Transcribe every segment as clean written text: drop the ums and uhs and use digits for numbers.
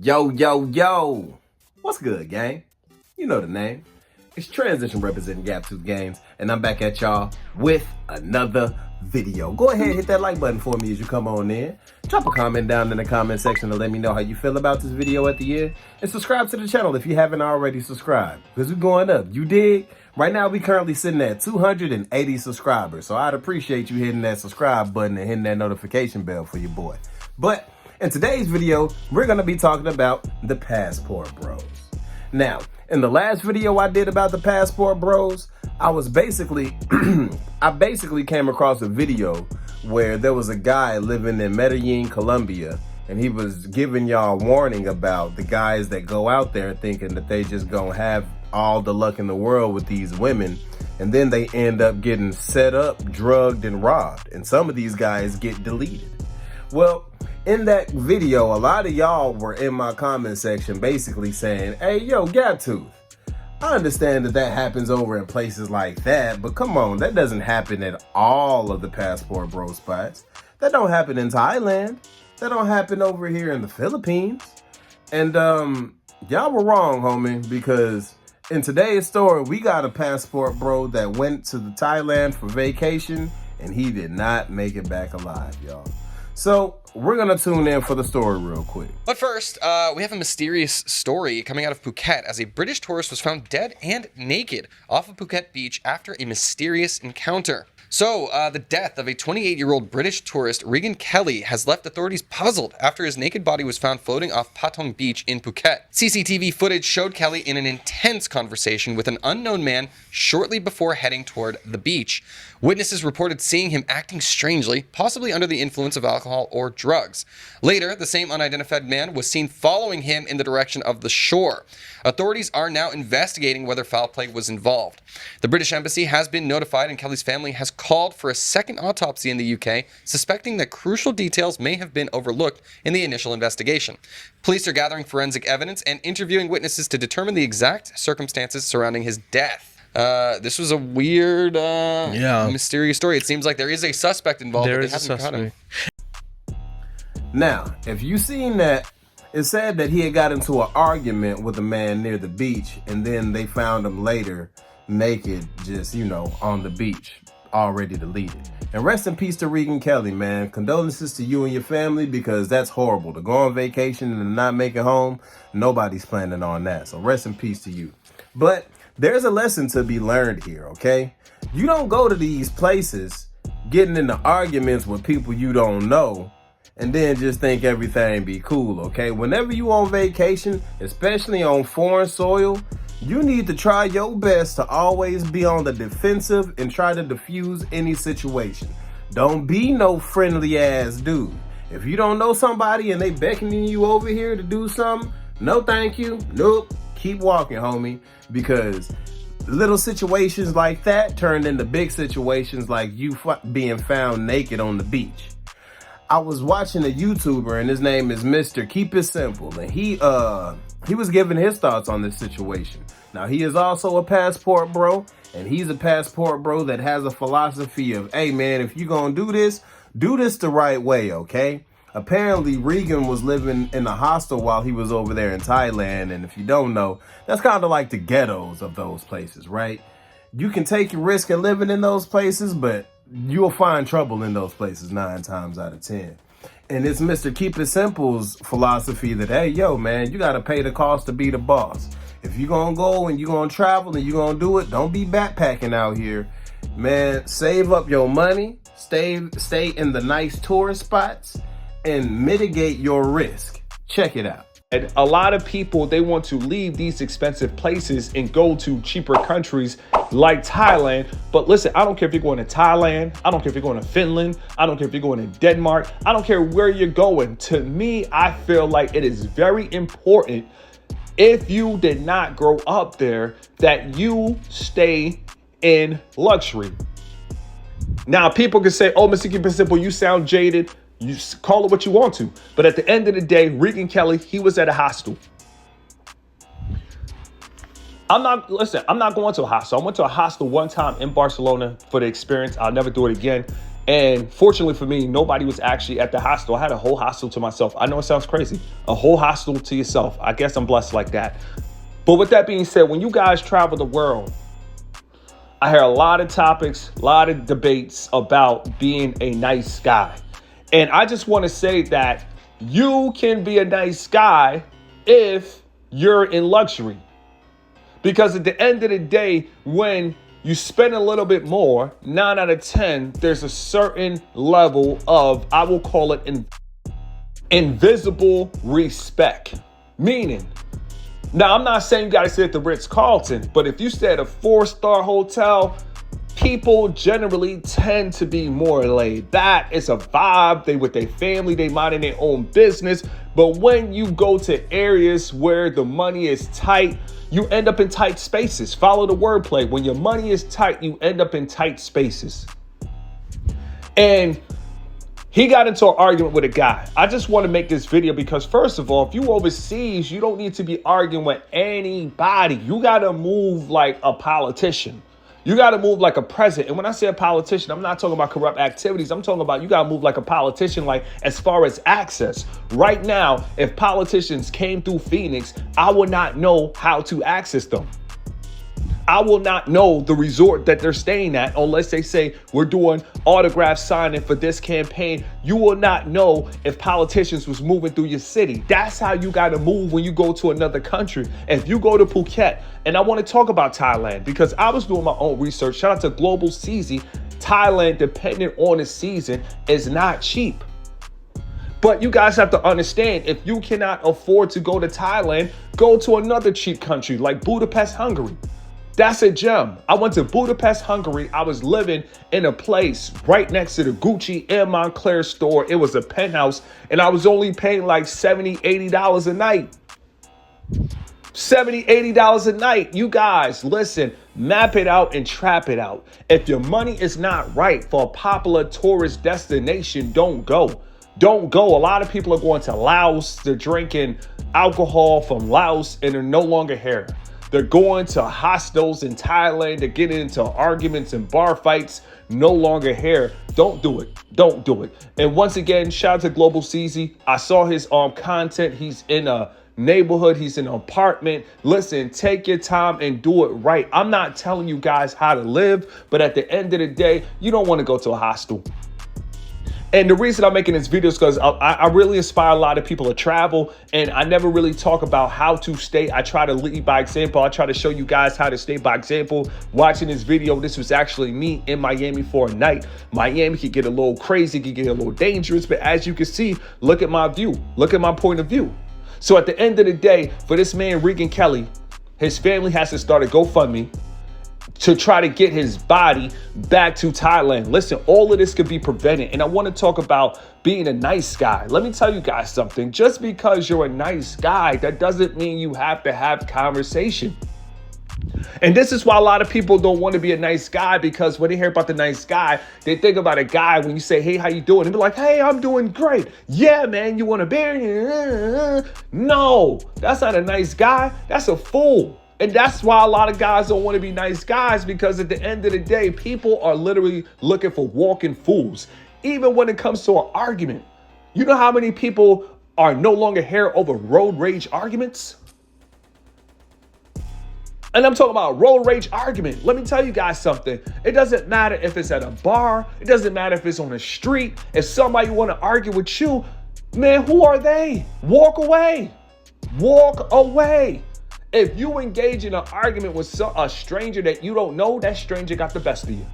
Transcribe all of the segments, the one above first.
Yo, yo, yo. What's good, gang? You know the name. It's Transition representing Gap Tooth Games, and I'm back at y'all with another video. Go ahead, hit that like button for me as you come on in. Drop a comment down in the comment section to let me know how you feel about this video at the end. And subscribe to the channel if you haven't already subscribed, because we're going up. You dig? Right now, we currently sitting at 280 subscribers, so I'd appreciate you hitting that subscribe button and hitting that notification bell for your boy. But in today's video, we're going to be talking about the passport bros. Now, in the last video I did about the passport bros, I basically came across a video where there was a guy living in Medellin, Colombia, and he was giving y'all a warning about the guys that go out there thinking that they just gonna have all the luck in the world with these women, and then they end up getting set up, drugged, and robbed, and some of these guys get deleted. Well, in that video, a lot of y'all were in my comment section basically saying, hey, yo, Gap Tooth, I understand that happens over in places like that, but come on, that doesn't happen at all of the passport bro spots. That don't happen in Thailand. That don't happen over here in the Philippines. And y'all were wrong, homie, because in today's story, we got a passport bro that went to Thailand for vacation, and he did not make it back alive, y'all. So we're going to tune in for the story real quick. But first, we have a mysterious story coming out of Phuket as a British tourist was found dead and naked off of Phuket beach after a mysterious encounter. So, the death of a 28-year-old British tourist, Regan Kelly, has left authorities puzzled after his naked body was found floating off Patong Beach in Phuket. CCTV footage showed Kelly in an intense conversation with an unknown man shortly before heading toward the beach. Witnesses reported seeing him acting strangely, possibly under the influence of alcohol or drugs. Later, the same unidentified man was seen following him in the direction of the shore. Authorities are now investigating whether foul play was involved. The British Embassy has been notified, and Kelly's family has called for a second autopsy in the UK, suspecting that crucial details may have been overlooked in the initial investigation. Police are gathering forensic evidence and interviewing witnesses to determine the exact circumstances surrounding his death. This was a weird, mysterious story. It seems like there is a suspect involved, but they haven't caught him. Now, if you seen that, it said that he had got into an argument with a man near the beach, and then they found him later naked, just, on the beach, already deleted. And rest in peace to Regan Kelly, man. Condolences to you and your family, because that's horrible. To go on vacation and not make it home, nobody's planning on that. So rest in peace to you. But there's a lesson to be learned here, okay? You don't go to these places getting into arguments with people you don't know and then just think everything be cool, okay? Whenever you on vacation, especially on foreign soil, you need to try your best to always be on the defensive and try to diffuse any situation. Don't be no friendly ass dude. If you don't know somebody and they beckoning you over here to do something, no thank you, nope, keep walking, homie, because little situations like that turned into big situations like you being found naked on the beach. I was watching a YouTuber, and his name is Mr. Keep It Simple, and he was giving his thoughts on this situation. Now, he is also a passport bro, and he's a passport bro that has a philosophy of, hey man, if you're gonna do this the right way, okay? Apparently, Regan was living in a hostel while he was over there in Thailand, and if you don't know, that's kind of like the ghettos of those places, right? You can take your risk in living in those places, but you'll find trouble in those places 9 times out of 10. And it's Mr. Keep It Simple's philosophy that, hey, yo, man, you got to pay the cost to be the boss. If you're going to go and you're going to travel and you're going to do it, don't be backpacking out here. Man, save up your money, stay in the nice tourist spots, and mitigate your risk. Check it out. And a lot of people, they want to leave these expensive places and go to cheaper countries like Thailand. But listen, I don't care if you're going to Thailand. I don't care if you're going to Finland. I don't care if you're going to Denmark. I don't care where you're going. To me, I feel like it is very important, if you did not grow up there, that you stay in luxury. Now, people can say, oh, Mr. Keep It Simple, you sound jaded. You call it what you want to. But at the end of the day, Regan Kelly, he was at a hostel. I'm not going to a hostel. I went to a hostel one time in Barcelona for the experience. I'll never do it again. And fortunately for me, nobody was actually at the hostel. I had a whole hostel to myself. I know it sounds crazy. A whole hostel to yourself. I guess I'm blessed like that. But with that being said, when you guys travel the world, I hear a lot of topics, a lot of debates about being a nice guy. And I just want to say that you can be a nice guy if you're in luxury. Because at the end of the day, when you spend a little bit more, 9 out of 10, there's a certain level of, I will call it invisible respect. Meaning, now I'm not saying you got to stay at the Ritz-Carlton, but if you stay at a 4-star hotel, people generally tend to be more laid back. It's a vibe. They with their family, they minding their own business. But when you go to areas where the money is tight, you end up in tight spaces. Follow the wordplay. When your money is tight, you end up in tight spaces. And he got into an argument with a guy. I just want to make this video because, first of all, if you overseas, you don't need to be arguing with anybody. You got to move like a politician. You got to move like a president. And when I say a politician, I'm not talking about corrupt activities. I'm talking about you got to move like a politician, like as far as access. Right now, if politicians came through Phoenix, I would not know how to access them. I will not know the resort that they're staying at unless they say we're doing autograph signing for this campaign. You will not know if politicians was moving through your city. That's how you got to move when you go to another country. If you go to Phuket, and I want to talk about Thailand because I was doing my own research. Shout out to Global CZ. Thailand, depending on the season, is not cheap. But you guys have to understand, if you cannot afford to go to Thailand, go to another cheap country like Budapest, Hungary. That's a gem. I went to Budapest, Hungary. I was living in a place right next to the Gucci and Montclair store. It was a penthouse, and I was only paying like $70, $80 a night. $70, $80 a night. You guys, listen, map it out and trap it out. If your money is not right for a popular tourist destination, don't go. Don't go. A lot of people are going to Laos. They're drinking alcohol from Laos, and they're no longer here. They're going to hostels in Thailand. They're getting into arguments and bar fights. No longer here. Don't do it. Don't do it. And once again, shout out to Global CZ. I saw his content. He's in a neighborhood. He's in an apartment. Listen, take your time and do it right. I'm not telling you guys how to live, but at the end of the day, you don't want to go to a hostel. And the reason I'm making this video is because I really inspire a lot of people to travel, and I never really talk about how to stay. I try to lead by example. I try to show you guys how to stay by example. Watching this video, this was actually me in Miami for a night. Miami could get a little crazy, could get a little dangerous, but as you can see, look at my view. Look at my point of view. So at the end of the day, for this man, Regan Kelly, his family has to start a GoFundMe to try to get his body back to Thailand. Listen, all of this could be prevented. And I want to talk about being a nice guy. Let me tell you guys something. Just because you're a nice guy, that doesn't mean you have to have conversation. And this is why a lot of people don't want to be a nice guy, because when they hear about the nice guy, they think about a guy when you say, hey, how you doing? They be like, hey, I'm doing great. Yeah, man, you want to bury? No, that's not a nice guy. That's a fool. And that's why a lot of guys don't want to be nice guys, because at the end of the day, people are literally looking for walking fools. Even when it comes to an argument, you know how many people are no longer here over road rage arguments? And I'm talking about road rage argument. Let me tell you guys something. It doesn't matter if it's at a bar. It doesn't matter if it's on the street. If somebody want to argue with you, man, who are they? Walk away. Walk away. If you engage in an argument with a stranger that you don't know, that stranger got the best of you.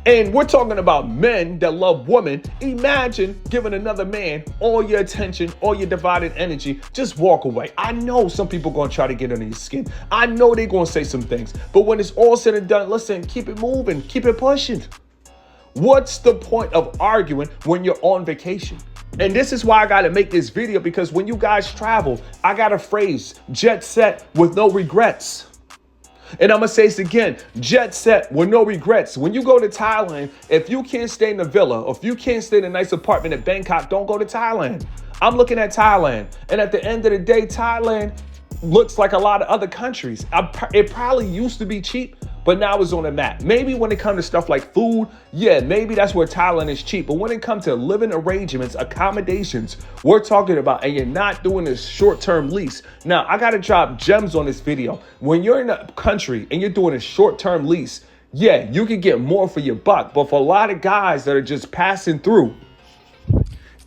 And we're talking about men that love women. Imagine giving another man all your attention, all your divided energy. Just walk away. I know some people going to try to get under your skin. I know they're going to say some things. But when it's all said and done, listen, keep it moving. Keep it pushing. What's the point of arguing when you're on vacation? And this is why I got to make this video, because when you guys travel, I got a phrase, jet set with no regrets. And I'm going to say this again, jet set with no regrets. When you go to Thailand, if you can't stay in a villa, or if you can't stay in a nice apartment in Bangkok, don't go to Thailand. I'm looking at Thailand. And at the end of the day, Thailand looks like a lot of other countries. It probably used to be cheap, but now it's on the map. Maybe when it comes to stuff like food, yeah, maybe that's where Thailand is cheap. But when it comes to living arrangements, accommodations, we're talking about, and you're not doing this short-term lease. Now, I gotta drop gems on this video. When you're in a country and you're doing a short-term lease, yeah, you can get more for your buck. But for a lot of guys that are just passing through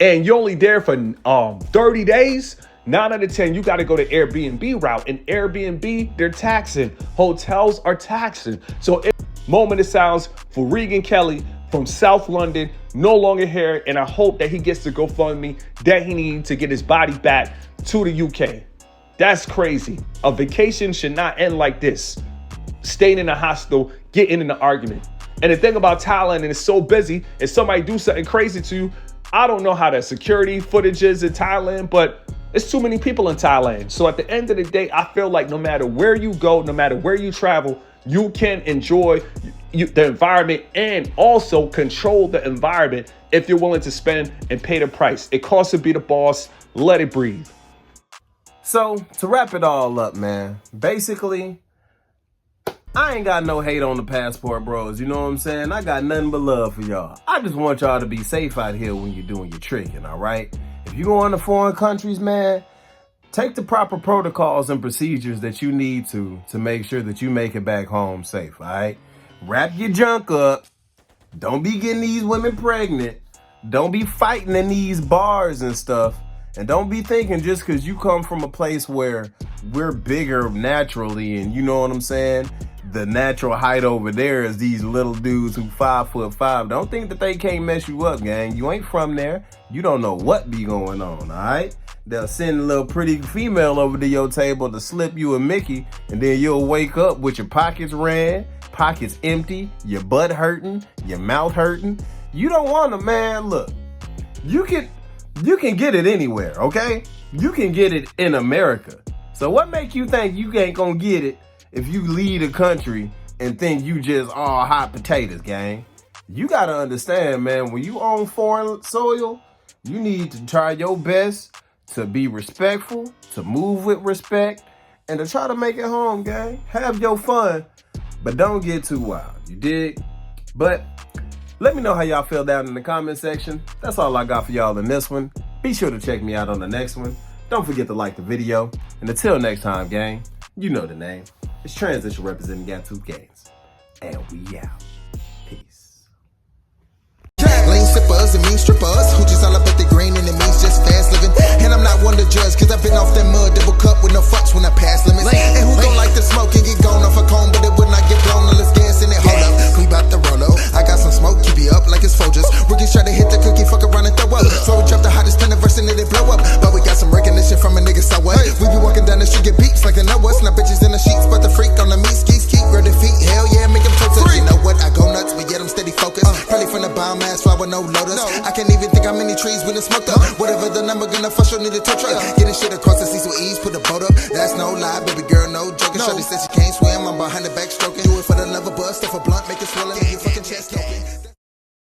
and you're only there for 30 days, 9 out of 10, you got to go to Airbnb route. And Airbnb, they're taxing. Hotels are taxing. So moment of silence for Regan Kelly from South London, no longer here. And I hope that he gets the GoFundMe that he needs to get his body back to the UK. That's crazy. A vacation should not end like this. Staying in a hostel, getting in an argument. And the thing about Thailand, and it's so busy, if somebody do something crazy to you, I don't know how the security footage is in Thailand, but it's too many people in Thailand. So at the end of the day, I feel like no matter where you go, no matter where you travel, you can enjoy the environment and also control the environment if you're willing to spend and pay the price. It costs to be the boss. Let it breathe. So to wrap it all up, man, basically, I ain't got no hate on the passport bros, you know what I'm saying? I got nothing but love for y'all. I just want y'all to be safe out here when you're doing your tricking, all right? If you go into foreign countries, man, take the proper protocols and procedures that you need to make sure that you make it back home safe, all right? Wrap your junk up. Don't be getting these women pregnant. Don't be fighting in these bars and stuff. And don't be thinking just because you come from a place where we're bigger naturally and you know what I'm saying, the natural height over there is these little dudes who 5'5". Don't think that they can't mess you up, gang. You ain't from there. You don't know what be going on, all right? They'll send a little pretty female over to your table to slip you a Mickey, and then you'll wake up with your pockets ran, pockets empty, your butt hurting, your mouth hurting. You don't want to, man. Look, you can get it anywhere, okay? You can get it in America. So what make you think you ain't gonna get it if you leave the country and think you just all hot potatoes, gang? You gotta understand, man, when you own foreign soil, you need to try your best to be respectful, to move with respect, and to try to make it home, gang. Have your fun, but don't get too wild, you dig? But let me know how y'all feel down in the comment section. That's all I got for y'all in this one. Be sure to check me out on the next one. Don't forget to like the video. And until next time, gang, you know the name. It's Transition representing Got Two Games. And we out. Peace. Lane sippers and mean strippers who just all about the green and it means just fast living. And I'm not one to judge, cause I've been off that mud double cup with no fucks when I pass limits. And who don't like to smoke and get gone off a cone, but it would not get blown unless gas in it. Hold up, we bout to roll up. I got some smoke, keep you up like it's Folgers. Rookies try to hit the cookie, fuck around and throw up. So we drop the hottest pen verse and it blow up. But we got some recognition from a nigga, so what? We be walking down the street, get beats like they know us. Now bitches in the sheets, but the freak on the meat skis, keep real defeat. Hell yeah, make them toe touch. You know what? I go nuts, but yet I'm steady focused. Probably from the bomb ass, fly with no lotus. I can't even think how many trees we done smoked up. Whatever the number, gonna fuss, you'll need a tow truck. Getting shit across the seas with ease, put a boat up. That's no lie, baby girl, no joking. Shorty said she can't swim, I'm behind the back stroking. Do it for the love of buzz, stuff a blunt, make it swell, and your fucking chest open.